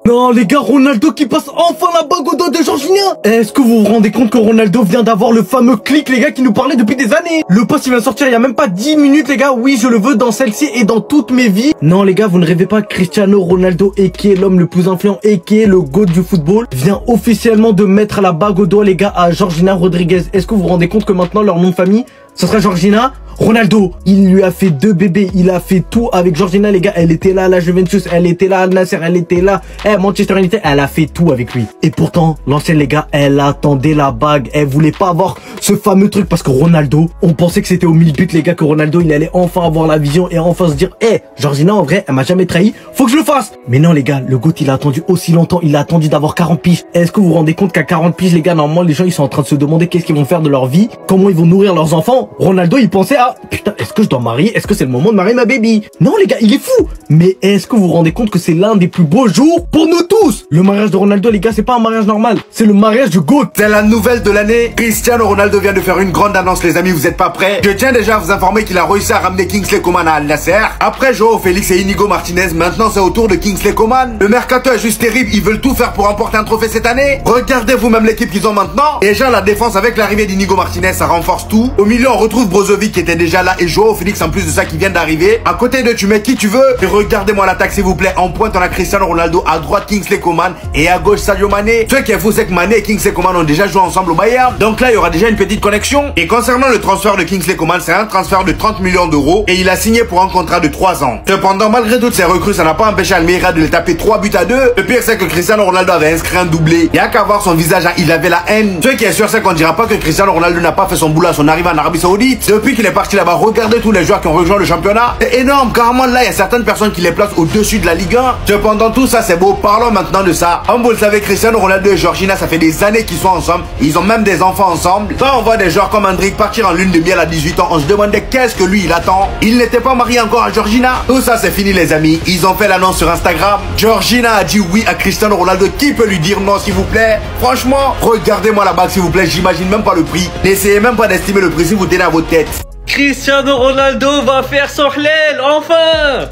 Non les gars, Ronaldo qui passe enfin la bague au doigt de Jorginho. Est-ce que vous vous rendez compte que Ronaldo vient d'avoir le fameux clic les gars qui nous parlait depuis des années? Le post il vient de sortir il y a même pas 10 minutes les gars. Oui je le veux dans celle-ci et dans toutes mes vies. Non les gars, vous ne rêvez pas, Cristiano Ronaldo et qui est l'homme le plus influent et qui est le GOAT du football vient officiellement de mettre la bague au doigt les gars à Georgina Rodriguez. Est-ce que vous vous rendez compte que maintenant leur nom de famille ce sera Georgina? Ronaldo, il lui a fait 2 bébés, il a fait tout avec Georgina les gars, elle était là à la Juventus, elle était là à Nasser, elle était là, Manchester United, elle a fait tout avec lui. Et pourtant, l'ancienne les gars, elle attendait la bague, elle voulait pas avoir ce fameux truc parce que Ronaldo, on pensait que c'était au 1000 buts les gars, que Ronaldo il allait enfin avoir la vision et enfin se dire, Georgina en vrai, elle m'a jamais trahi, faut que je le fasse. Mais non les gars, le GOAT il a attendu aussi longtemps, il a attendu d'avoir 40 piges. Est-ce que vous vous rendez compte qu'à 40 piges les gars, normalement les gens ils sont en train de se demander qu'est-ce qu'ils vont faire de leur vie, comment ils vont nourrir leurs enfants. Ronaldo il pensait à putain, est-ce que je dois marier? Est-ce que c'est le moment de marier ma baby? Non les gars, il est fou. Mais est-ce que vous vous rendez compte que c'est l'un des plus beaux jours pour nous tous? Le mariage de Ronaldo les gars, c'est pas un mariage normal, c'est le mariage du GOAT. C'est la nouvelle de l'année. Cristiano Ronaldo vient de faire une grande annonce les amis, vous êtes pas prêts? Je tiens déjà à vous informer qu'il a réussi à ramener Kingsley Coman à Al Nasser. Après Joao Félix et Inigo Martinez, maintenant c'est au tour de Kingsley Coman. Le mercato est juste terrible, ils veulent tout faire pour remporter un trophée cette année. Regardez vous-même l'équipe qu'ils ont maintenant. Déjà la défense avec l'arrivée d'Inigo Martinez, ça renforce tout. Au milieu on retrouve Brozovic qui était déjà là et Joao Félix en plus de ça qui vient d'arriver. À côté de tu mets qui tu veux. Et regardez-moi l'attaque s'il vous plaît. En pointe on a Cristiano Ronaldo, à droite Kingsley Coman et à gauche Sadio Mané. Ce qui est fou c'est que Mané et Kingsley Coman ont déjà joué ensemble au Bayern. Donc là il y aura déjà une petite connexion. Et concernant le transfert de Kingsley Coman, c'est un transfert de 30 millions d'euros et il a signé pour un contrat de 3 ans. Cependant malgré toutes ces recrues, ça n'a pas empêché Almeida de le taper 3 buts à 2. Le pire c'est que Cristiano Ronaldo avait inscrit un doublé. Il y a qu'à voir son visage, il avait la haine. Ce qui est sûr c'est qu'on dira pas que Cristiano Ronaldo n'a pas fait son boulot à son arrivée en Arabie Saoudite. Depuis qu'il est parti là-bas, regardez tous les joueurs qui ont rejoint le championnat. C'est énorme, carrément là il y a certaines personnes qui les placent au-dessus de la Ligue 1. Cependant tout ça c'est beau, parlons maintenant de ça. Comme vous le savez, Cristiano Ronaldo et Georgina ça fait des années qu'ils sont ensemble. Ils ont même des enfants ensemble. Quand on voit des joueurs comme Hendrik partir en lune de miel à 18 ans, on se demandait qu'est-ce que lui il attend. Il n'était pas marié encore à Georgina. Tout ça c'est fini les amis, ils ont fait l'annonce sur Instagram. Georgina a dit oui à Cristiano Ronaldo. Qui peut lui dire non s'il vous plaît? Franchement, regardez-moi la bague s'il vous plaît, j'imagine même pas le prix. N'essayez même pas d'estimer le prix si vous tenez à votre tête. Cristiano Ronaldo va faire son hlel, enfin.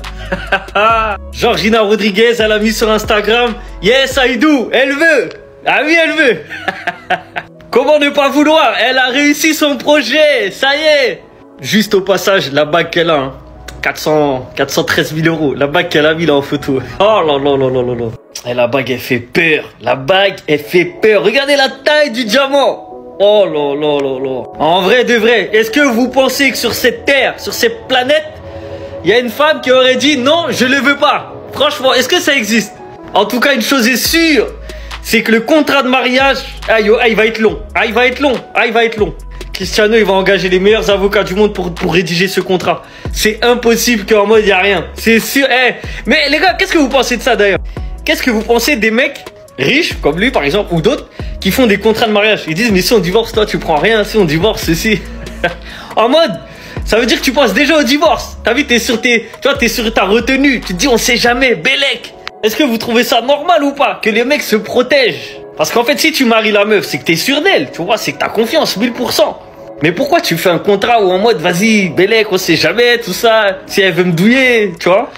Georgina Rodriguez, elle a mis sur Instagram, yes I do, elle veut. Ah oui, elle veut. Comment ne pas vouloir? Elle a réussi son projet, ça y est. Juste au passage, la bague qu'elle a, 413 000 euros, la bague qu'elle a mis là en photo. Oh là là là là là là. Et la bague, elle fait peur. La bague, elle fait peur. Regardez la taille du diamant. Oh là là là là. En vrai de vrai, est-ce que vous pensez que sur cette terre, sur cette planète, il y a une femme qui aurait dit non, je le veux pas? Franchement, est-ce que ça existe? En tout cas, une chose est sûre, c'est que le contrat de mariage, il va être long. Il va être long. Cristiano, il va engager les meilleurs avocats du monde pour rédiger ce contrat. C'est impossible qu'en mode, il n'y a rien. C'est sûr. Mais les gars, qu'est-ce que vous pensez de ça d'ailleurs? Qu'est-ce que vous pensez des mecs riches, comme lui par exemple, ou d'autres, qui font des contrats de mariage? Ils disent, mais si on divorce, toi, tu prends rien. Si on divorce, ceci. En mode, ça veut dire que tu penses déjà au divorce. T'as vu, t'es sur ta retenue. Tu te dis, on sait jamais, Bélec. Est-ce que vous trouvez ça normal ou pas? Que les mecs se protègent? Parce qu'en fait, si tu maries la meuf, c'est que t'es sûr d'elle. Tu vois, c'est que t'as confiance, 1000%. Mais pourquoi tu fais un contrat où en mode, vas-y, Bélec, on sait jamais, tout ça. Si elle veut me douiller, tu vois?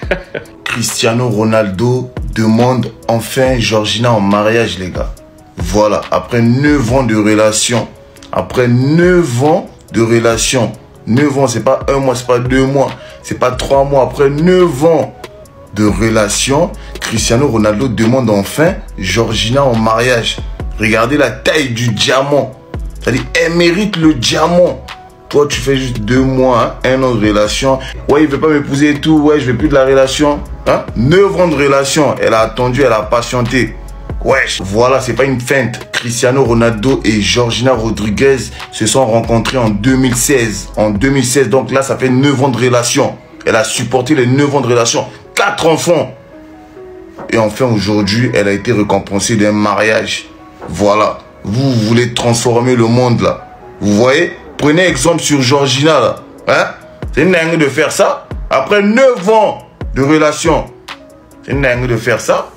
Cristiano Ronaldo demande enfin Georgina en mariage, les gars. Voilà, après 9 ans de relation. Après 9 ans de relation. 9 ans, c'est pas 1 mois, c'est pas 2 mois, c'est pas 3 mois. Après 9 ans de relation, Cristiano Ronaldo demande enfin Georgina en mariage. Regardez la taille du diamant. C'est-à-dire, elle mérite le diamant. Toi, tu fais juste 2 mois, hein, 1 an de relation. Ouais, il veut pas m'épouser et tout. Ouais, je veux plus de la relation. Hein? 9 ans de relation. Elle a attendu, elle a patienté. Wesh, voilà, c'est pas une feinte. Cristiano Ronaldo et Georgina Rodriguez se sont rencontrés en 2016. En 2016, donc là, ça fait 9 ans de relation. Elle a supporté les 9 ans de relation. 4 enfants. Et enfin, aujourd'hui, elle a été récompensée d'un mariage. Voilà. Vous voulez transformer le monde, là. Vous voyez? Prenez exemple sur Georgina, là. Hein? C'est une dingue de faire ça. Après 9 ans de relation. C'est une dingue de faire ça.